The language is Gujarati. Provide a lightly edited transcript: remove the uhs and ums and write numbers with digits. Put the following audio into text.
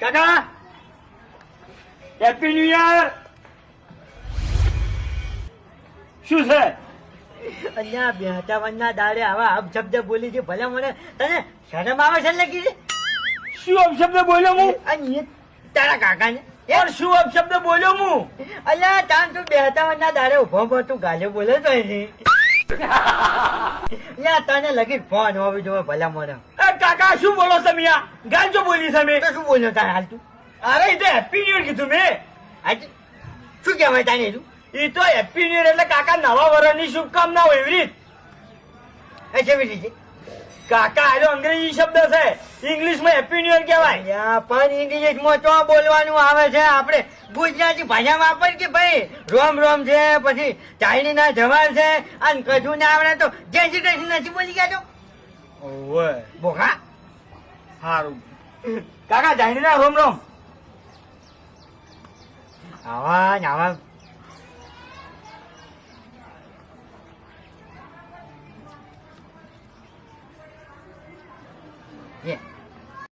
કાકા હેપી ન્યુ યર. શું છે? અહીંયા બેહતાવનના દાડે આવા અપશબ્દ બોલી છે. ભલે મને તને શરમ આવે છે લગી છે. શું અપશબ્દ બોલ્યો હું? અહીંયા તારા કાકાને પણ શું અપશબ્દ બોલ્યો હું? અલ્યા તાન તું બેહતાવનના દાડે ઉભો ઉભો તું ગાલે બોલે તો એની. અલ્યા તને લગી ફોન હોવી જોવે ભલા મને. એ કાકા શું બોલો તમે? આ ગાંજો બોલી તમે. તો શું બોલ્યો તારે હાલ તું? અરે એ તો હેપી ન્યુ યર કીધું મેં. આજે શું કહેવાય તાને તું? એ તો હેપી ન્યુ યર એટલે કાકા નવા વર્ષની શુભકામના હોય એવી રીત. એ કેવી રીતે? કાકા આનો અંગ્રેજી શબ્દ છે, ઇંગ્લિશમાં હેપી ન્યુ યર કહેવાય. અલ્યા પણ ઇંગ્લિશમાં તો બોલવાનું આવે છે. આપણે ગુજરાતી ભાષામાં વાપર કે ભાઈ રોમ રોમ છે, પછી ચાઇની ના જવાલ છે, અને કશું ના આવડે તો જય શ્રી કૃષ્ણ નથી બોલી ગયા તો ઓવે બોખા. સારું કાકા જાણીના રોમ રોમ. આવા ને આવા Yeah.